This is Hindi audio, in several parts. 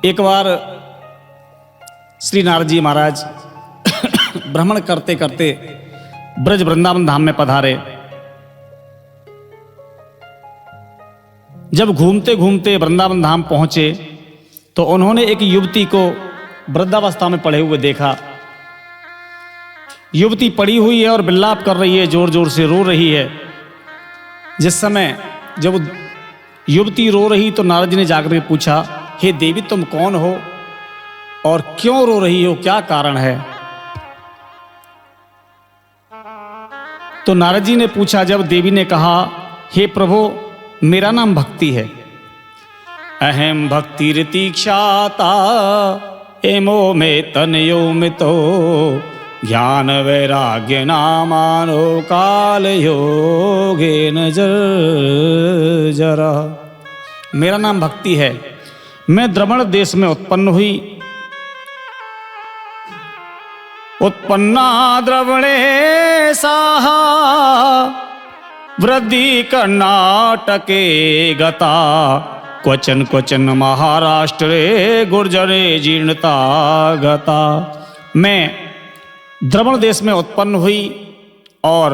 एक बार श्री नारद जी महाराज भ्रमण करते करते ब्रज वृंदावन धाम में पधारे। जब घूमते घूमते वृंदावन धाम पहुंचे तो उन्होंने एक युवती को वृद्धावस्था में पड़े हुए देखा। युवती पड़ी हुई है और विलाप कर रही है, जोर जोर से रो रही है। जिस समय जब युवती रो रही तो नारद जी ने जाकर के पूछा, हे देवी तुम कौन हो और क्यों रो रही हो, क्या कारण है? तो नारद जी ने पूछा, जब देवी ने कहा, हे प्रभु मेरा नाम भक्ति है। अहम भक्ति रीतिक्षाता एमो में तनयो मितो ज्ञान वैराग्य नामानो काल योगेन जरा। मेरा नाम भक्ति है। मैं द्रवण देश में उत्पन्न हुई। उत्पन्ना द्रवणे साहा वृद्धि कर्नाटके गता क्वचन क्वचन महाराष्ट्रे गुर्जरे जीर्णता गता। मैं द्रवण देश में उत्पन्न हुई और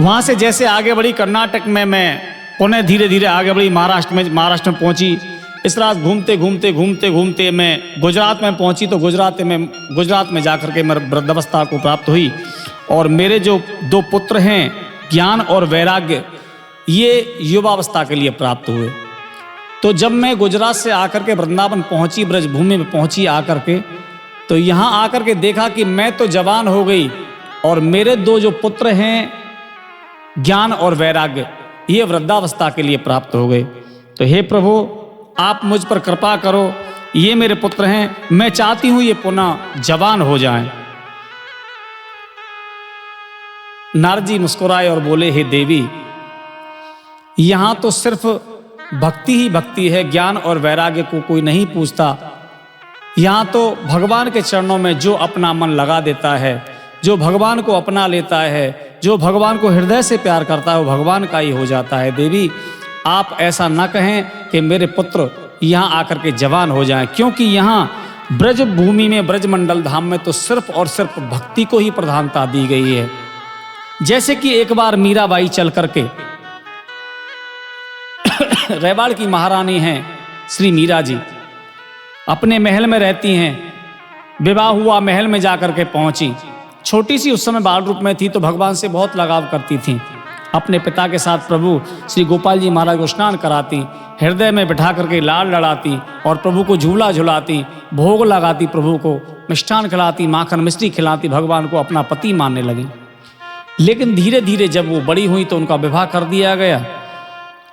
वहां से जैसे आगे बढ़ी कर्नाटक में, मैं पुनः धीरे धीरे आगे बढ़ी महाराष्ट्र में पहुंची। इस रात घूमते घूमते घूमते घूमते मैं गुजरात में पहुंची तो गुजरात में जाकर के मैं वृद्धावस्था को प्राप्त हुई। और मेरे जो दो पुत्र हैं ज्ञान और वैराग्य, ये युवावस्था के लिए प्राप्त हुए। तो जब मैं गुजरात से आकर के वृंदावन पहुंची, ब्रजभूमि में पहुंची आकर के, तो यहाँ आकर के देखा कि मैं तो जवान हो गई और मेरे दो जो पुत्र हैं ज्ञान और वैराग्य, ये वृद्धावस्था के लिए प्राप्त हो गए। तो हे प्रभु आप मुझ पर कृपा करो, ये मेरे पुत्र हैं, मैं चाहती हूं ये पुनः जवान हो जाएं। नारद जी मुस्कुराए और बोले, हे देवी यहां तो सिर्फ भक्ति ही भक्ति है, ज्ञान और वैराग्य को कोई नहीं पूछता। यहां तो भगवान के चरणों में जो अपना मन लगा देता है, जो भगवान को अपना लेता है, जो भगवान को हृदय से प्यार करता है, वो भगवान का ही हो जाता है। देवी आप ऐसा ना कहें कि मेरे पुत्र यहाँ आकर के जवान हो जाएं, क्योंकि यहाँ ब्रज भूमि में, ब्रजमंडल धाम में तो सिर्फ और सिर्फ भक्ति को ही प्रधानता दी गई है। जैसे कि एक बार मीराबाई चल करके रेवाड़ की महारानी हैं श्री मीरा जी, अपने महल में रहती हैं। विवाह हुआ, महल में जाकर के पहुंची। छोटी सी उस समय बाल रूप में थी तो भगवान से बहुत लगाव करती थी। अपने पिता के साथ प्रभु श्री गोपाल जी महाराज को स्नान कराती, हृदय में बिठा करके लाल लड़ाती और प्रभु को झूला झुलाती, भोग लगाती, प्रभु को मिष्ठान खिलाती, माखन मिश्री खिलाती, भगवान को अपना पति मानने लगी। लेकिन धीरे धीरे जब वो बड़ी हुई तो उनका विवाह कर दिया गया।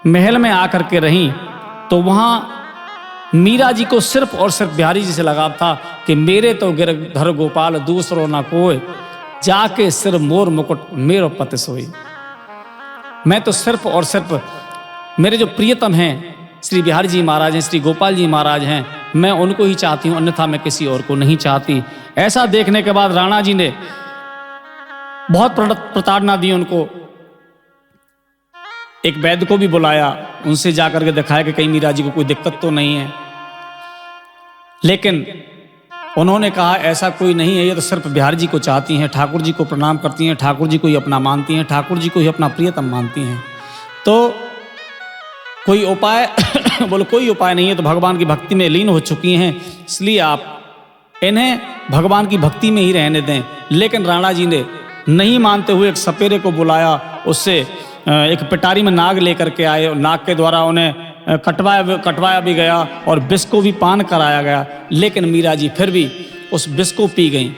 महल में आकर के रहीं तो वहाँ मीरा जी को सिर्फ और सिर्फ बिहारी जी से लगाव था कि मेरे तो गिरधर गोपाल दूसरो ना कोई, जाके सिर मोर मुकुट मेरो पति सोई। मैं तो सिर्फ और सिर्फ मेरे जो प्रियतम हैं श्री बिहारी जी महाराज हैं, श्री गोपाल जी महाराज हैं, मैं उनको ही चाहती हूँ, अन्यथा मैं किसी और को नहीं चाहती। ऐसा देखने के बाद राणा जी ने बहुत प्रताड़ना दी उनको। एक वैद्य को भी बुलाया, उनसे जाकर के दिखाया कि कहीं मीरा जी को कोई दिक्कत तो नहीं है। लेकिन उन्होंने कहा ऐसा कोई नहीं है, ये तो सिर्फ बिहारी जी को चाहती हैं, ठाकुर जी को प्रणाम करती हैं, ठाकुर जी को ही अपना मानती हैं, ठाकुर जी को ही अपना प्रियतम मानती हैं। तो कोई उपाय बोलो कोई उपाय नहीं है, तो भगवान की भक्ति में लीन हो चुकी हैं, इसलिए आप इन्हें भगवान की भक्ति में ही रहने दें। लेकिन राणा जी ने नहीं मानते हुए एक सपेरे को बुलाया, उससे एक पिटारी में नाग लेकर के आए और नाग के द्वारा उन्हें कटवाया भी गया और विष को भी पान कराया गया। लेकिन मीरा जी फिर भी उस विष को पी गई।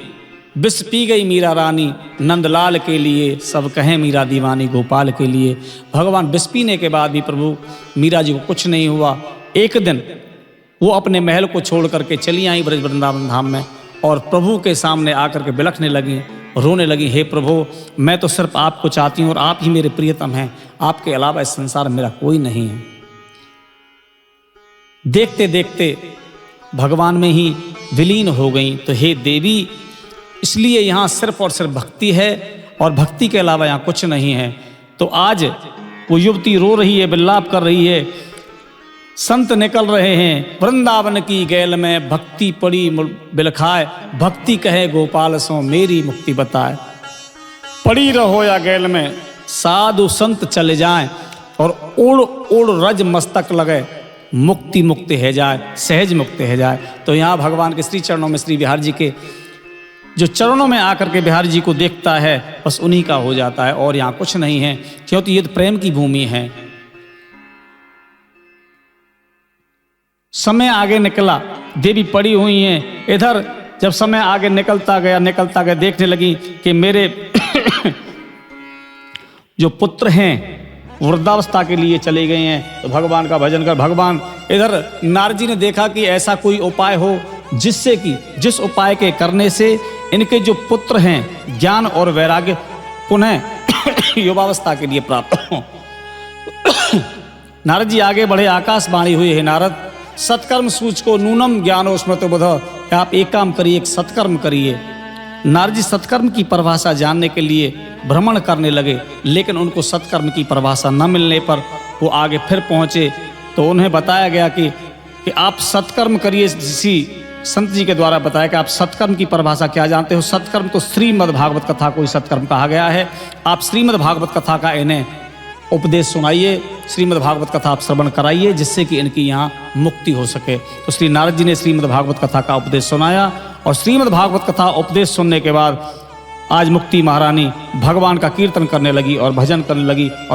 विष पी गई मीरा रानी नंदलाल के लिए, सब कहें मीरा दीवानी गोपाल के लिए। भगवान विष पीने के बाद भी प्रभु मीरा जी को कुछ नहीं हुआ। एक दिन वो अपने महल को छोड़ करके चली आई ब्रज वृंदावन धाम में और प्रभु के सामने आकर के बिलखने लगी, रोने लगी, हे प्रभु मैं तो सिर्फ आपको चाहती हूँ और आप ही मेरे प्रियतम हैं, आपके अलावा इस संसार में मेरा कोई नहीं है। देखते देखते भगवान में ही विलीन हो गई। तो हे देवी इसलिए यहाँ सिर्फ और सिर्फ भक्ति है और भक्ति के अलावा यहाँ कुछ नहीं है। तो आज वो युवती रो रही है, विलाप कर रही है संत निकल रहे हैं वृंदावन की गैल में, भक्ति पड़ी बिलखाए, भक्ति कहे गोपाल सो मेरी मुक्ति बताए। पड़ी रहो या गैल में, साधु संत चले जाएं, और उड़ उड़ रज मस्तक लगे, मुक्ति मुक्ति है जाए, सहज मुक्त है जाए। तो यहाँ भगवान के श्री चरणों में, श्री बिहार जी के जो चरणों में आकर के बिहार जी को देखता है, बस उन्हीं का हो जाता है, और यहाँ कुछ नहीं है, क्योंकि ये तो प्रेम की भूमि है। समय आगे निकला, देवी पड़ी हुई हैं इधर। जब समय आगे निकलता गया देखने लगी कि मेरे जो पुत्र हैं वृद्धावस्था के लिए चले गए हैं, तो भगवान का भजन कर। भगवान इधर नारद जी ने देखा कि ऐसा कोई उपाय हो जिससे कि जिस उपाय के करने से इनके जो पुत्र हैं ज्ञान और वैराग्य पुनः युवावस्था के लिए प्राप्त हो। नारद जी आगे बढ़े, आकाशवाणी हुई है, नारद सत्कर्म सूच को नूनम ज्ञानो स्मृतो बुध, आप एक काम करिए, एक सत्कर्म करिए। नारद जी सत्कर्म की परिभाषा जानने के लिए भ्रमण करने लगे, लेकिन उनको सत्कर्म की परिभाषा न मिलने पर वो आगे फिर पहुंचे। तो उन्हें बताया गया कि आप सत्कर्म करिए। किसी संत जी के द्वारा बताया कि आप सत्कर्म की परिभाषा क्या जानते हो। सत्कर्म तो श्रीमद् भागवत कथा को ही सत्कर्म कहा गया है। आप श्रीमद् भागवत कथा का इन्हें उपदेश सुनाइए, श्रीमद् भागवत कथा आप श्रवण कराइए, जिससे कि इनकी यहाँ मुक्ति हो सके। तो श्री नारद जी ने श्रीमद् भागवत कथा का उपदेश सुनाया, और श्रीमद् भागवत कथा उपदेश सुनने के बाद आज मुक्ति महारानी भगवान का कीर्तन करने लगी और भजन करने लगी। और